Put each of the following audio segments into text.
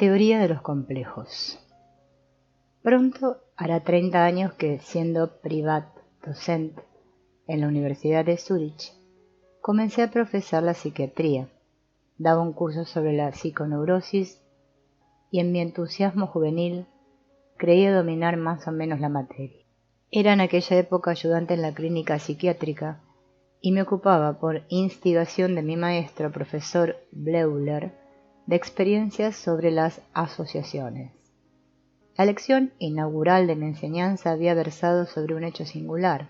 Teoría de los complejos. Pronto hará 30 años que, siendo privat docent en la Universidad de Zúrich, comencé a profesar la psiquiatría. Daba un curso sobre la psiconeurosis y en mi entusiasmo juvenil creía dominar más o menos la materia. Era en aquella época ayudante en la clínica psiquiátrica y me ocupaba, por instigación de mi maestro, profesor Bleuler, de experiencias sobre las asociaciones. La lección inaugural de mi enseñanza había versado sobre un hecho singular.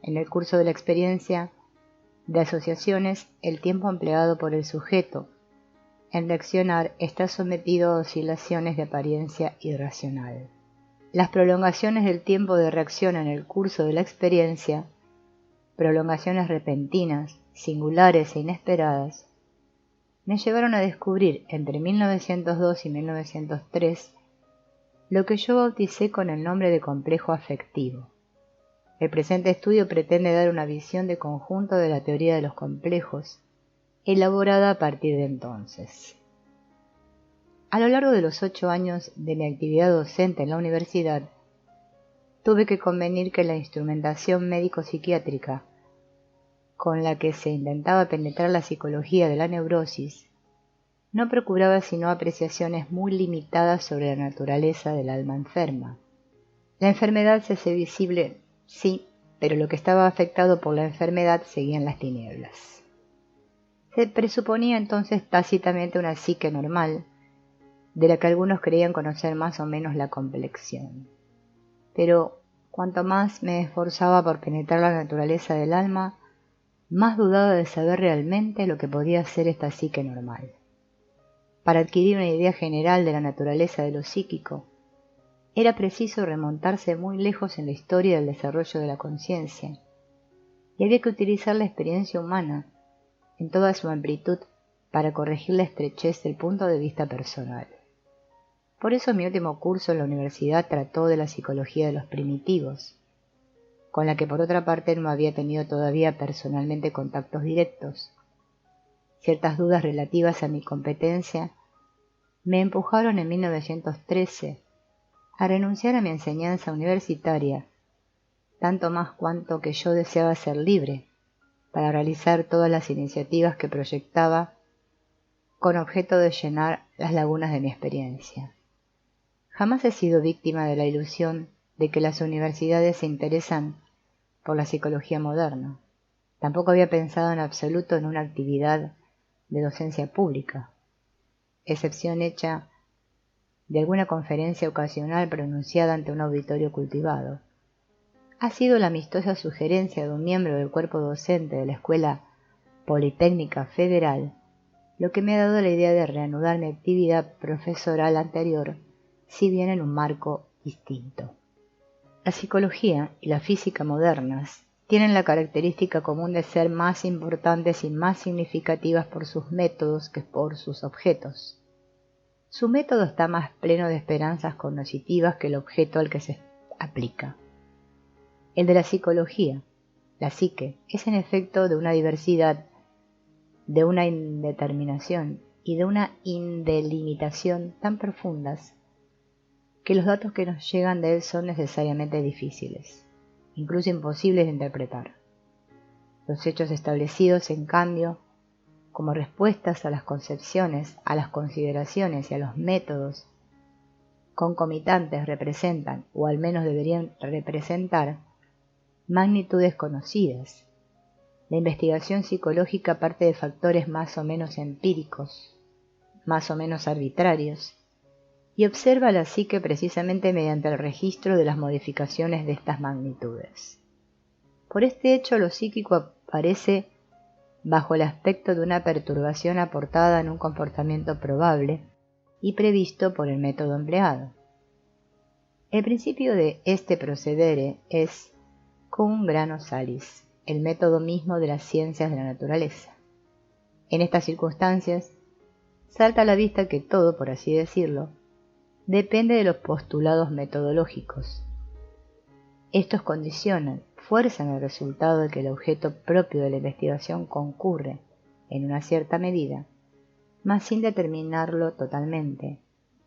En el curso de la experiencia de asociaciones, el tiempo empleado por el sujeto en reaccionar está sometido a oscilaciones de apariencia irracional. Las prolongaciones del tiempo de reacción en el curso de la experiencia, prolongaciones repentinas, singulares e inesperadas, me llevaron a descubrir entre 1902 y 1903 lo que yo bauticé con el nombre de complejo afectivo. El presente estudio pretende dar una visión de conjunto de la teoría de los complejos, elaborada a partir de entonces. A lo largo de los 8 años de mi actividad docente en la universidad, tuve que convenir que la instrumentación médico-psiquiátrica con la que se intentaba penetrar la psicología de la neurosis no procuraba sino apreciaciones muy limitadas sobre la naturaleza del alma enferma. La enfermedad se hace visible, sí, pero lo que estaba afectado por la enfermedad seguía en las tinieblas. Se presuponía entonces tácitamente una psique normal, de la que algunos creían conocer más o menos la complexión. Pero cuanto más me esforzaba por penetrar la naturaleza del alma, más dudaba de saber realmente lo que podía ser esta psique normal. Para adquirir una idea general de la naturaleza de lo psíquico, era preciso remontarse muy lejos en la historia del desarrollo de la conciencia, y había que utilizar la experiencia humana en toda su amplitud para corregir la estrechez del punto de vista personal. Por eso mi último curso en la universidad trató de la psicología de los primitivos, con la que por otra parte no había tenido todavía personalmente contactos directos. Ciertas dudas relativas a mi competencia me empujaron en 1913 a renunciar a mi enseñanza universitaria, tanto más cuanto que yo deseaba ser libre para realizar todas las iniciativas que proyectaba con objeto de llenar las lagunas de mi experiencia. Jamás he sido víctima de la ilusión de que las universidades se interesan por la psicología moderna. Tampoco había pensado en absoluto en una actividad de docencia pública, excepción hecha de alguna conferencia ocasional pronunciada ante un auditorio cultivado. Ha sido la amistosa sugerencia de un miembro del cuerpo docente de la Escuela Politécnica Federal lo que me ha dado la idea de reanudar mi actividad profesoral anterior, si bien en un marco distinto. La psicología y la física modernas tienen la característica común de ser más importantes y más significativas por sus métodos que por sus objetos. Su método está más pleno de esperanzas cognitivas que el objeto al que se aplica. El de la psicología, la psique, es en efecto de una diversidad, de una indeterminación y de una indelimitación tan profundas que los datos que nos llegan de él son necesariamente difíciles, incluso imposibles de interpretar. Los hechos establecidos, en cambio, como respuestas a las concepciones, a las consideraciones y a los métodos concomitantes representan, o al menos deberían representar, magnitudes conocidas. La investigación psicológica parte de factores más o menos empíricos, más o menos arbitrarios, y observa la psique precisamente mediante el registro de las modificaciones de estas magnitudes. Por este hecho, lo psíquico aparece bajo el aspecto de una perturbación aportada en un comportamiento probable y previsto por el método empleado. El principio de este procedere es cum grano salis, el método mismo de las ciencias de la naturaleza. En estas circunstancias, salta a la vista que todo, por así decirlo, depende de los postulados metodológicos. Estos condicionan, fuerzan el resultado de que el objeto propio de la investigación concurre, en una cierta medida, mas sin determinarlo totalmente,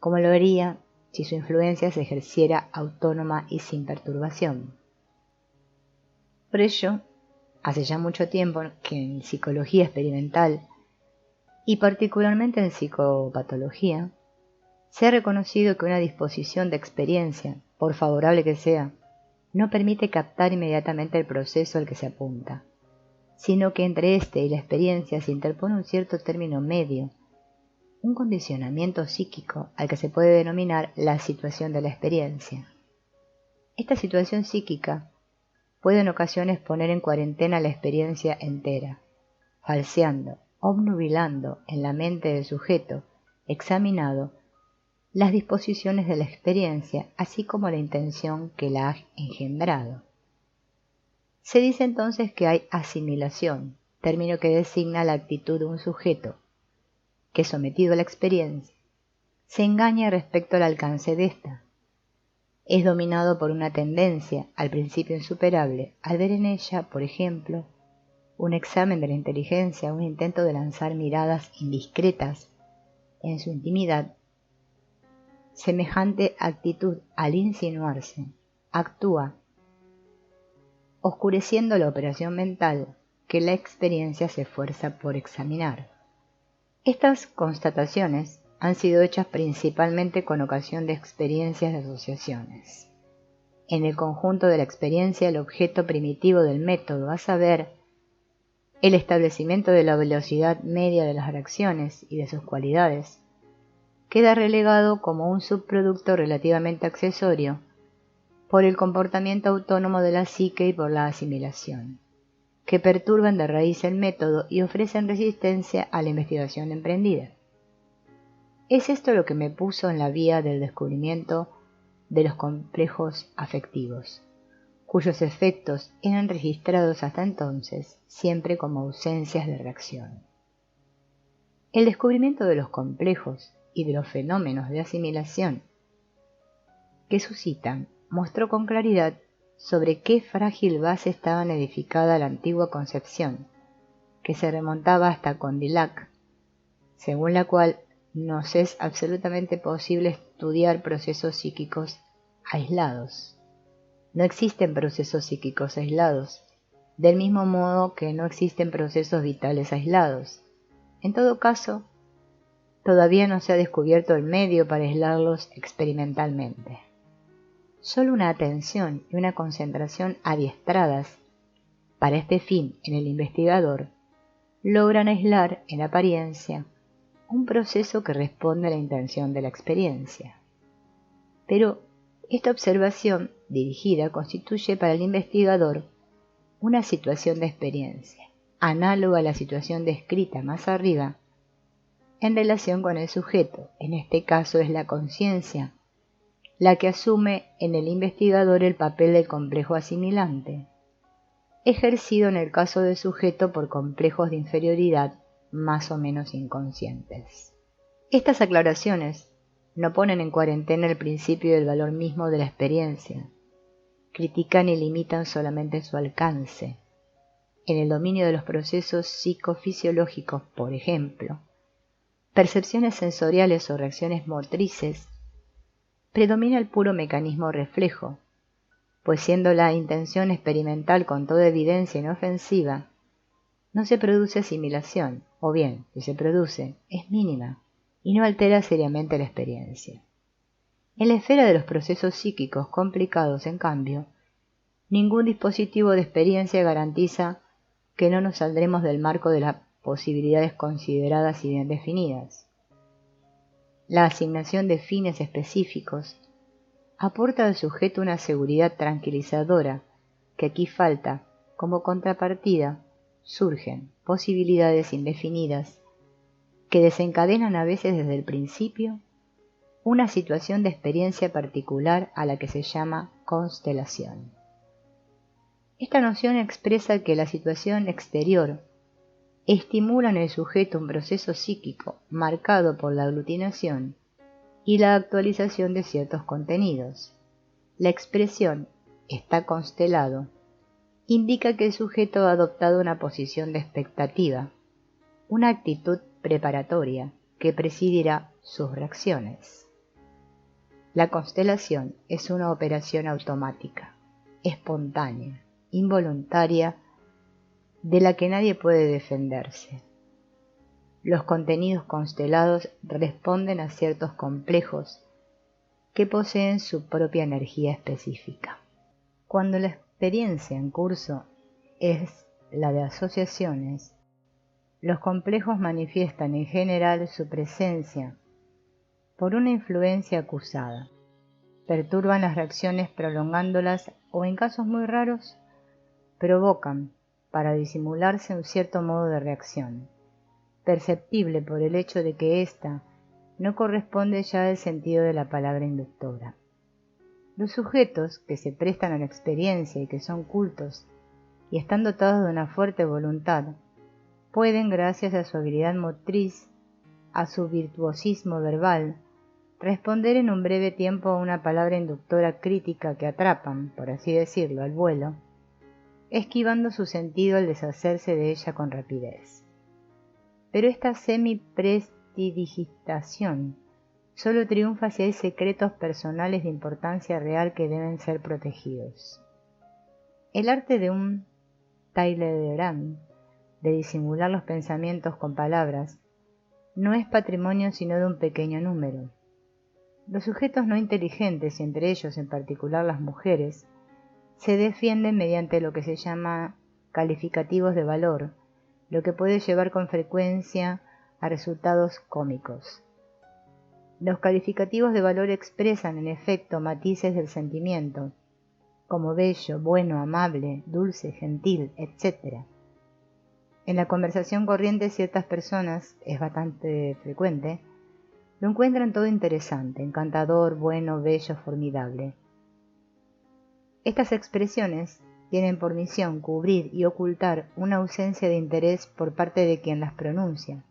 como lo haría si su influencia se ejerciera autónoma y sin perturbación. Por ello, hace ya mucho tiempo que en psicología experimental y particularmente en psicopatología, se ha reconocido que una disposición de experiencia, por favorable que sea, no permite captar inmediatamente el proceso al que se apunta, sino que entre éste y la experiencia se interpone un cierto término medio, un condicionamiento psíquico al que se puede denominar la situación de la experiencia. Esta situación psíquica puede en ocasiones poner en cuarentena la experiencia entera, falseando, obnubilando en la mente del sujeto examinado las disposiciones de la experiencia, así como la intención que la ha engendrado. Se dice entonces que hay asimilación, término que designa la actitud de un sujeto que, sometido a la experiencia, se engaña respecto al alcance de ésta. Es dominado por una tendencia, al principio insuperable, al ver en ella, por ejemplo, un examen de la inteligencia, un intento de lanzar miradas indiscretas en su intimidad. Semejante actitud, al insinuarse, actúa oscureciendo la operación mental que la experiencia se esfuerza por examinar. Estas constataciones han sido hechas principalmente con ocasión de experiencias de asociaciones. En el conjunto de la experiencia, el objeto primitivo del método, a saber, el establecimiento de la velocidad media de las reacciones y de sus cualidades, queda relegado como un subproducto relativamente accesorio por el comportamiento autónomo de la psique y por la asimilación, que perturban de raíz el método y ofrecen resistencia a la investigación emprendida. Es esto lo que me puso en la vía del descubrimiento de los complejos afectivos, cuyos efectos eran registrados hasta entonces siempre como ausencias de reacción. El descubrimiento de los complejos y de los fenómenos de asimilación que suscitan mostró con claridad sobre qué frágil base estaban edificada la antigua concepción, que se remontaba hasta Condillac, según la cual nos es absolutamente posible estudiar procesos psíquicos aislados. No existen procesos psíquicos aislados, del mismo modo que no existen procesos vitales aislados. En todo caso, todavía no se ha descubierto el medio para aislarlos experimentalmente. Solo una atención y una concentración adiestradas para este fin en el investigador logran aislar, en apariencia, un proceso que responde a la intención de la experiencia. Pero esta observación dirigida constituye para el investigador una situación de experiencia, análoga a la situación descrita más arriba, en relación con el sujeto. En este caso es la conciencia la que asume en el investigador el papel del complejo asimilante, ejercido en el caso del sujeto por complejos de inferioridad más o menos inconscientes. Estas aclaraciones no ponen en cuarentena el principio del valor mismo de la experiencia, critican y limitan solamente su alcance. En el dominio de los procesos psicofisiológicos, por ejemplo, percepciones sensoriales o reacciones motrices, predomina el puro mecanismo reflejo, pues siendo la intención experimental con toda evidencia inofensiva, no se produce asimilación, o bien, si se produce, es mínima y no altera seriamente la experiencia. En la esfera de los procesos psíquicos complicados, en cambio, ningún dispositivo de experiencia garantiza que no nos saldremos del marco de las posibilidades consideradas y bien definidas. La asignación de fines específicos aporta al sujeto una seguridad tranquilizadora que aquí falta. Como contrapartida, surgen posibilidades indefinidas que desencadenan a veces desde el principio una situación de experiencia particular a la que se llama constelación. Esta noción expresa que la situación exterior estimula en el sujeto un proceso psíquico marcado por la aglutinación y la actualización de ciertos contenidos. La expresión «está constelado» indica que el sujeto ha adoptado una posición de expectativa, una actitud preparatoria que presidirá sus reacciones. La constelación es una operación automática, espontánea, involuntaria, de la que nadie puede defenderse. Los contenidos constelados responden a ciertos complejos que poseen su propia energía específica. Cuando la experiencia en curso es la de asociaciones, los complejos manifiestan en general su presencia por una influencia acusada, perturban las reacciones prolongándolas o, en casos muy raros, provocan para disimularse un cierto modo de reacción, perceptible por el hecho de que ésta no corresponde ya al sentido de la palabra inductora. Los sujetos que se prestan a la experiencia y que son cultos y están dotados de una fuerte voluntad, pueden, gracias a su habilidad motriz, a su virtuosismo verbal, responder en un breve tiempo a una palabra inductora crítica que atrapan, por así decirlo, al vuelo, esquivando su sentido al deshacerse de ella con rapidez. Pero esta semi-prestidigitación solo triunfa si hay secretos personales de importancia real que deben ser protegidos. El arte de un Talleyrand de disimular los pensamientos con palabras no es patrimonio sino de un pequeño número. Los sujetos no inteligentes, y entre ellos en particular las mujeres, se defienden mediante lo que se llama calificativos de valor, lo que puede llevar con frecuencia a resultados cómicos. Los calificativos de valor expresan en efecto matices del sentimiento, como bello, bueno, amable, dulce, gentil, etc. En la conversación corriente ciertas personas, es bastante frecuente, lo encuentran todo interesante, encantador, bueno, bello, formidable. Estas expresiones tienen por misión cubrir y ocultar una ausencia de interés por parte de quien las pronuncia,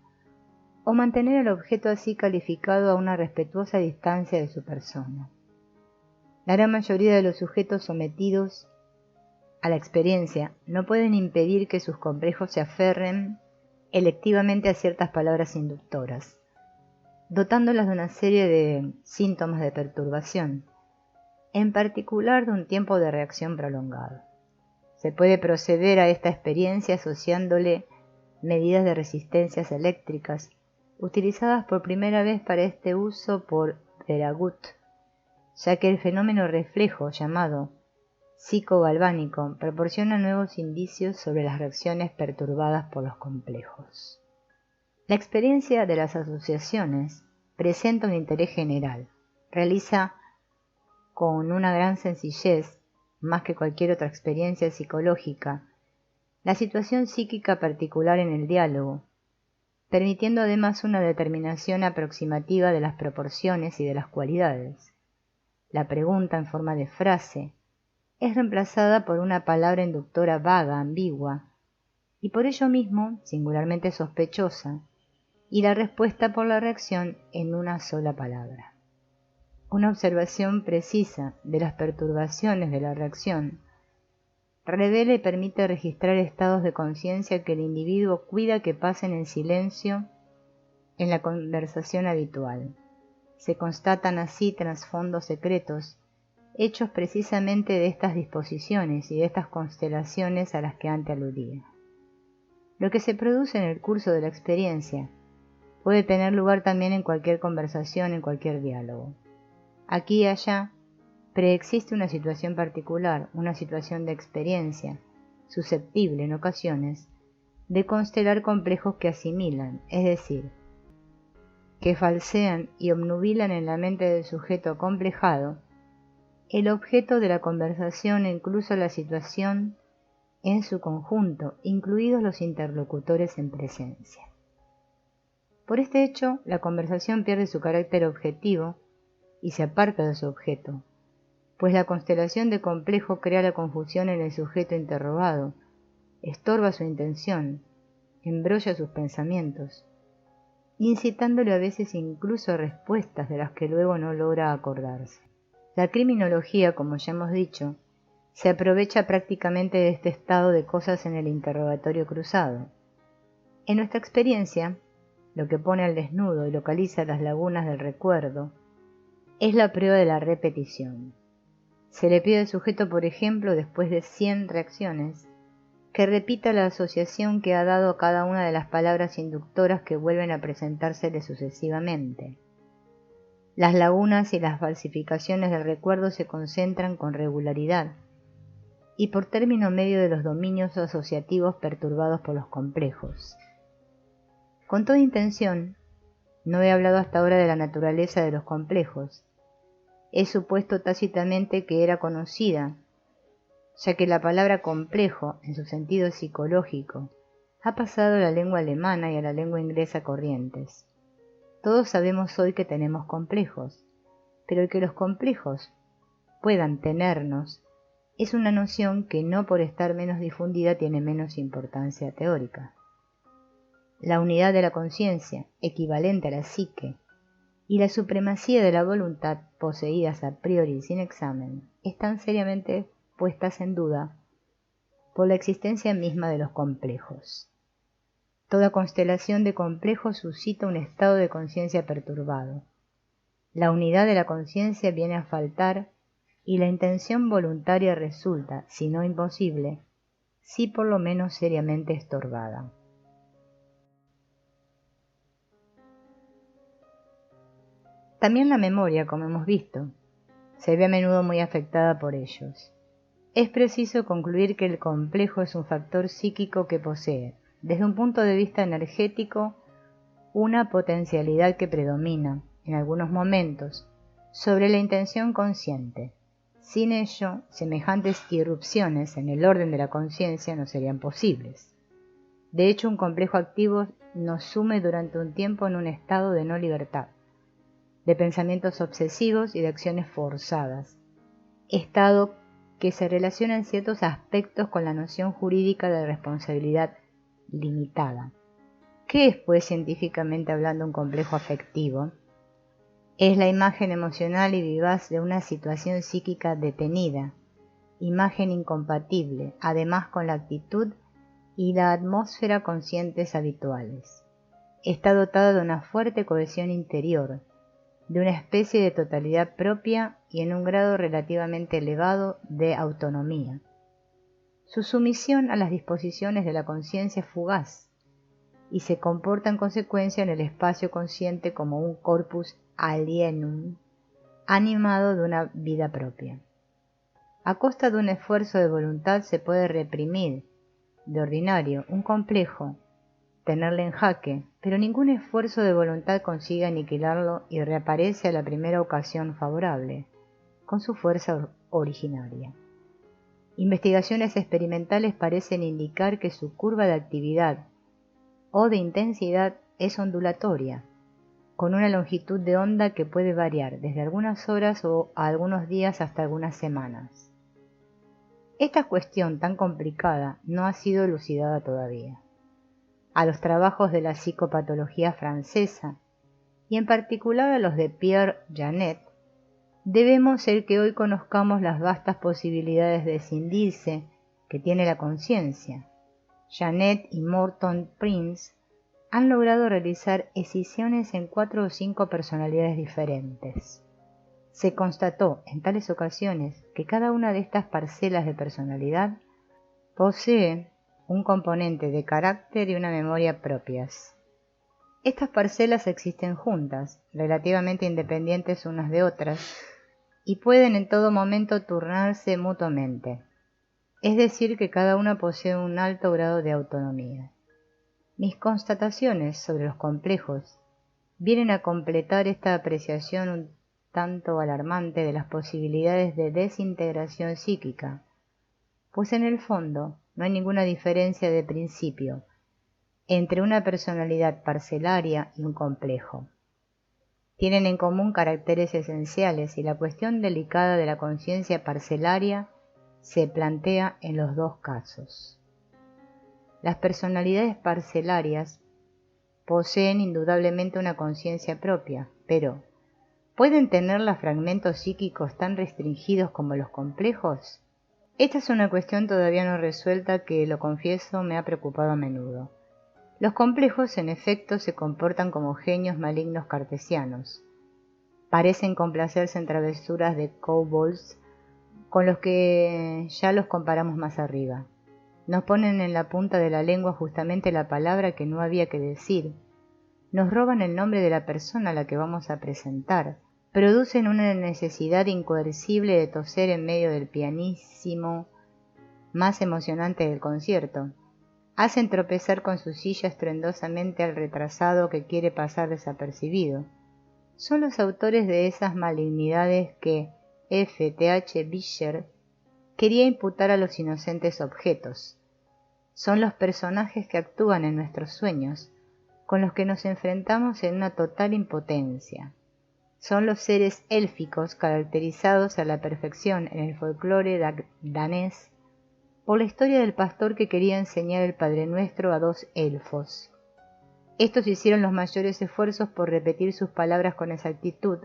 o mantener al objeto así calificado a una respetuosa distancia de su persona. La gran mayoría de los sujetos sometidos a la experiencia no pueden impedir que sus complejos se aferren electivamente a ciertas palabras inductoras, dotándolas de una serie de síntomas de perturbación, en particular de un tiempo de reacción prolongado. Se puede proceder a esta experiencia asociándole medidas de resistencias eléctricas, utilizadas por primera vez para este uso por Veragut, ya que el fenómeno reflejo llamado psicogalvánico proporciona nuevos indicios sobre las reacciones perturbadas por los complejos. La experiencia de las asociaciones presenta un interés general, realiza con una gran sencillez, más que cualquier otra experiencia psicológica, la situación psíquica particular en el diálogo, permitiendo además una determinación aproximativa de las proporciones y de las cualidades. La pregunta en forma de frase es reemplazada por una palabra inductora vaga, ambigua, y por ello mismo singularmente sospechosa, y la respuesta por la reacción en una sola palabra. Una observación precisa de las perturbaciones de la reacción revela y permite registrar estados de conciencia que el individuo cuida que pasen en silencio en la conversación habitual. Se constatan así trasfondos secretos, hechos precisamente de estas disposiciones y de estas constelaciones a las que antes aludía. Lo que se produce en el curso de la experiencia puede tener lugar también en cualquier conversación, en cualquier diálogo. Aquí y allá preexiste una situación particular, una situación de experiencia, susceptible en ocasiones de constelar complejos que asimilan, es decir, que falsean y obnubilan en la mente del sujeto acomplejado el objeto de la conversación e incluso la situación en su conjunto, incluidos los interlocutores en presencia. Por este hecho, la conversación pierde su carácter objetivo y se aparta de su objeto, pues la constelación de complejo crea la confusión en el sujeto interrogado, estorba su intención, embrolla sus pensamientos, incitándole a veces incluso a respuestas de las que luego no logra acordarse. La criminología, como ya hemos dicho, se aprovecha prácticamente de este estado de cosas en el interrogatorio cruzado. En nuestra experiencia, lo que pone al desnudo y localiza las lagunas del recuerdo es la prueba de la repetición. Se le pide al sujeto, por ejemplo, después de 100 reacciones, que repita la asociación que ha dado a cada una de las palabras inductoras que vuelven a presentársele sucesivamente. Las lagunas y las falsificaciones del recuerdo se concentran con regularidad y por término medio de los dominios asociativos perturbados por los complejos. Con toda intención, no he hablado hasta ahora de la naturaleza de los complejos. He supuesto tácitamente que era conocida, ya que la palabra complejo, en su sentido psicológico, ha pasado a la lengua alemana y a la lengua inglesa corrientes. Todos sabemos hoy que tenemos complejos, pero el que los complejos puedan tenernos es una noción que no por estar menos difundida tiene menos importancia teórica. La unidad de la conciencia, equivalente a la psique, y la supremacía de la voluntad, poseídas a priori sin examen, están seriamente puestas en duda por la existencia misma de los complejos. Toda constelación de complejos suscita un estado de conciencia perturbado. La unidad de la conciencia viene a faltar y la intención voluntaria resulta, si no imposible, sí por lo menos seriamente estorbada. También la memoria, como hemos visto, se ve a menudo muy afectada por ellos. Es preciso concluir que el complejo es un factor psíquico que posee, desde un punto de vista energético, una potencialidad que predomina, en algunos momentos, sobre la intención consciente. Sin ello, semejantes irrupciones en el orden de la conciencia no serían posibles. De hecho, un complejo activo nos sume durante un tiempo en un estado de no libertad, de pensamientos obsesivos y de acciones forzadas, estado que se relaciona en ciertos aspectos con la noción jurídica de responsabilidad limitada. ¿Qué es, pues, científicamente hablando, un complejo afectivo? Es la imagen emocional y vivaz de una situación psíquica detenida, imagen incompatible, además con la actitud y la atmósfera conscientes habituales. Está dotada de una fuerte cohesión interior, de una especie de totalidad propia y en un grado relativamente elevado de autonomía. Su sumisión a las disposiciones de la conciencia es fugaz y se comporta en consecuencia en el espacio consciente como un corpus alienum, animado de una vida propia. A costa de un esfuerzo de voluntad se puede reprimir, de ordinario, un complejo, tenerle en jaque, pero ningún esfuerzo de voluntad consigue aniquilarlo y reaparece a la primera ocasión favorable, con su fuerza originaria. Investigaciones experimentales parecen indicar que su curva de actividad o de intensidad es ondulatoria, con una longitud de onda que puede variar desde algunas horas o a algunos días hasta algunas semanas. Esta cuestión tan complicada no ha sido elucidada todavía. A los trabajos de la psicopatología francesa, y en particular a los de Pierre Janet, debemos el que hoy conozcamos las vastas posibilidades de escindirse que tiene la conciencia. Janet y Morton Prince han logrado realizar escisiones en 4 o 5 personalidades diferentes. Se constató en tales ocasiones que cada una de estas parcelas de personalidad posee un componente de carácter y una memoria propias. Estas parcelas existen juntas, relativamente independientes unas de otras, y pueden en todo momento turnarse mutuamente. Es decir, que cada una posee un alto grado de autonomía. Mis constataciones sobre los complejos vienen a completar esta apreciación un tanto alarmante de las posibilidades de desintegración psíquica, pues en el fondo no hay ninguna diferencia de principio entre una personalidad parcelaria y un complejo. Tienen en común caracteres esenciales y la cuestión delicada de la conciencia parcelaria se plantea en los dos casos. Las personalidades parcelarias poseen indudablemente una conciencia propia, pero ¿pueden tenerla fragmentos psíquicos tan restringidos como los complejos? Esta es una cuestión todavía no resuelta que, lo confieso, me ha preocupado a menudo. Los complejos, en efecto, se comportan como genios malignos cartesianos, parecen complacerse en travesuras de kobolds con los que ya los comparamos más arriba. Nos ponen en la punta de la lengua justamente la palabra que no había que decir. Nos roban el nombre de la persona a la que vamos a presentar. Producen una necesidad incoercible de toser en medio del pianísimo más emocionante del concierto. Hacen tropezar con su silla estruendosamente al retrasado que quiere pasar desapercibido. Son los autores de esas malignidades que F. Th. Vischer quería imputar a los inocentes objetos. Son los personajes que actúan en nuestros sueños, con los que nos enfrentamos en una total impotencia. Son los seres élficos caracterizados a la perfección en el folclore danés por la historia del pastor que quería enseñar el Padre Nuestro a dos elfos. Estos hicieron los mayores esfuerzos por repetir sus palabras con exactitud,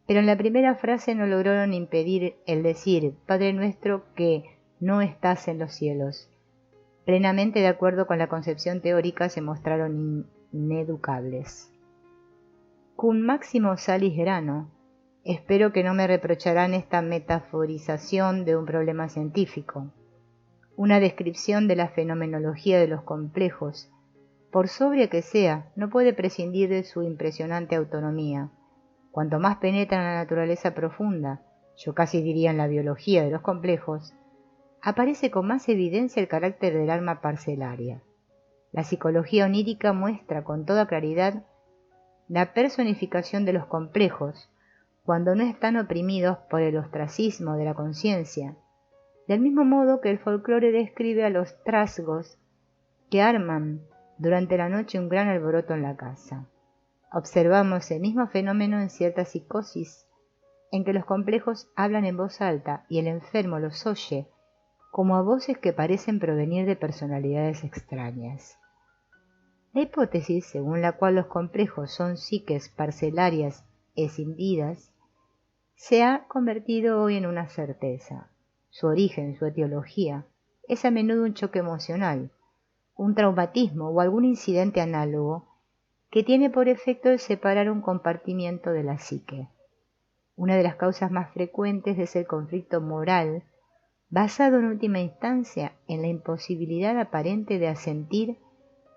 pero en la primera frase no lograron impedir el decir Padre Nuestro que no estás en los cielos. Plenamente de acuerdo con la concepción teórica, se mostraron ineducables. Cum máximo salis grano. Espero que no me reprocharán esta metaforización de un problema científico. Una descripción de la fenomenología de los complejos, por sobria que sea, no puede prescindir de su impresionante autonomía. Cuanto más penetra en la naturaleza profunda, yo casi diría en la biología de los complejos, aparece con más evidencia el carácter del alma parcelaria. La psicología onírica muestra con toda claridad la personificación de los complejos, cuando no están oprimidos por el ostracismo de la conciencia, del mismo modo que el folclore describe a los trasgos que arman durante la noche un gran alboroto en la casa. Observamos el mismo fenómeno en cierta psicosis, en que los complejos hablan en voz alta y el enfermo los oye como a voces que parecen provenir de personalidades extrañas. La hipótesis según la cual los complejos son psiques parcelarias escindidas se ha convertido hoy en una certeza. Su origen, su etiología, es a menudo un choque emocional, un traumatismo o algún incidente análogo que tiene por efecto el separar un compartimiento de la psique. Una de las causas más frecuentes es el conflicto moral, basado en última instancia en la imposibilidad aparente de asentir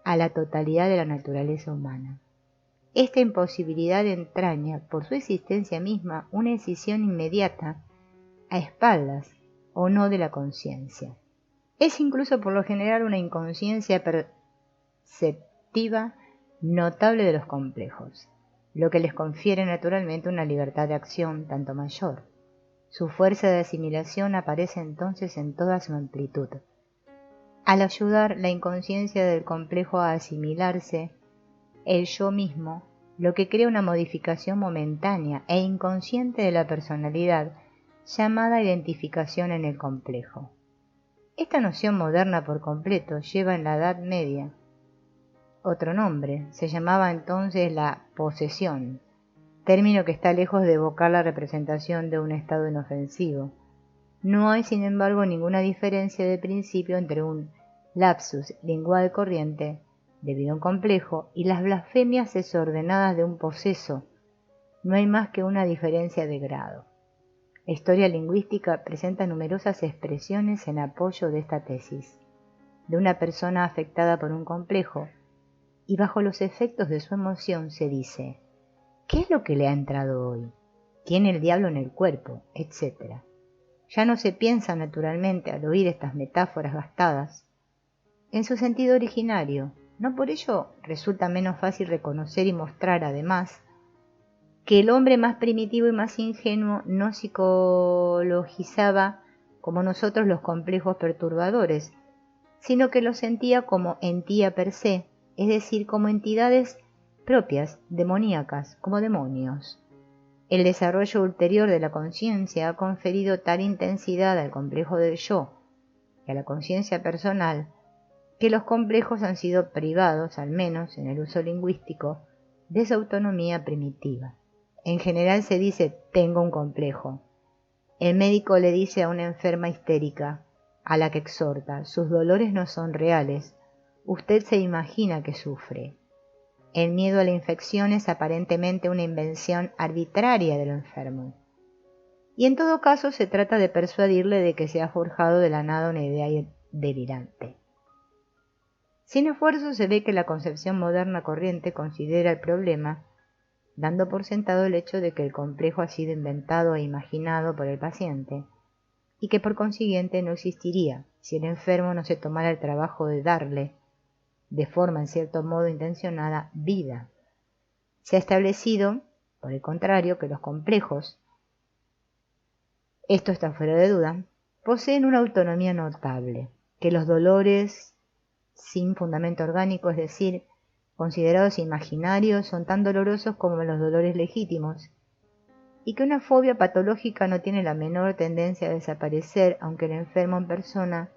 a la totalidad de la naturaleza humana. Esta imposibilidad entraña, por su existencia misma, una escisión inmediata, a espaldas o no de la conciencia. Es incluso por lo general una inconsciencia perceptiva notable de los complejos, lo que les confiere naturalmente una libertad de acción tanto mayor. Su fuerza de asimilación aparece entonces en toda su amplitud. Al ayudar la inconsciencia del complejo a asimilarse, el yo mismo, lo que crea una modificación momentánea e inconsciente de la personalidad, llamada identificación en el complejo. Esta noción moderna por completo lleva en la Edad Media otro nombre, se llamaba entonces la posesión, término que está lejos de evocar la representación de un estado inofensivo. No hay, sin embargo, ninguna diferencia de principio entre un lapsus lingual corriente, debido a un complejo, y las blasfemias desordenadas de un poseso. No hay más que una diferencia de grado. La historia lingüística presenta numerosas expresiones en apoyo de esta tesis. De una persona afectada por un complejo, y bajo los efectos de su emoción se dice, ¿qué es lo que le ha entrado hoy? Tiene el diablo en el cuerpo, etc. Ya no se piensa naturalmente al oír estas metáforas gastadas en su sentido originario. No por ello resulta menos fácil reconocer y mostrar, además, que el hombre más primitivo y más ingenuo no psicologizaba como nosotros los complejos perturbadores, sino que los sentía como entía per se, es decir, como entidades propias, demoníacas, como demonios. El desarrollo ulterior de la conciencia ha conferido tal intensidad al complejo del yo y a la conciencia personal, que los complejos han sido privados, al menos en el uso lingüístico, de su autonomía primitiva. En general se dice tengo un complejo. El médico le dice a una enferma histérica, a la que exhorta, sus dolores no son reales, usted se imagina que sufre. El miedo a la infección es aparentemente una invención arbitraria del enfermo. Y en todo caso se trata de persuadirle de que se ha forjado de la nada una idea delirante. Sin esfuerzo se ve que la concepción moderna corriente considera el problema, dando por sentado el hecho de que el complejo ha sido inventado e imaginado por el paciente, y que por consiguiente no existiría si el enfermo no se tomara el trabajo de darle, de forma en cierto modo intencionada, vida. Se ha establecido, por el contrario, que los complejos, esto está fuera de duda, poseen una autonomía notable, que los dolores sin fundamento orgánico, es decir, considerados imaginarios, son tan dolorosos como los dolores legítimos, y que una fobia patológica no tiene la menor tendencia a desaparecer, aunque el enfermo en persona,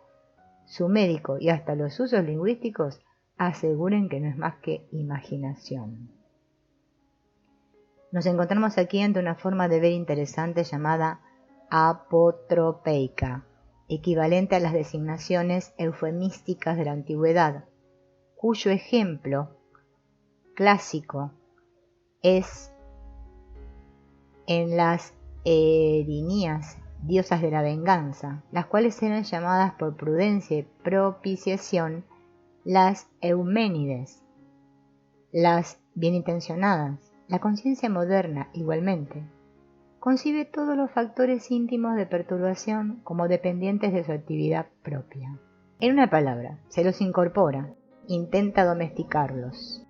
su médico y hasta los usos lingüísticos aseguren que no es más que imaginación. Nos encontramos aquí ante una forma de ver interesante llamada apotropeica, equivalente a las designaciones eufemísticas de la antigüedad, cuyo ejemplo clásico es en las erinías, diosas de la venganza, las cuales eran llamadas por prudencia y propiciación las Euménides, las bienintencionadas. La conciencia moderna, igualmente, concibe todos los factores íntimos de perturbación como dependientes de su actividad propia. En una palabra, se los incorpora, intenta domesticarlos.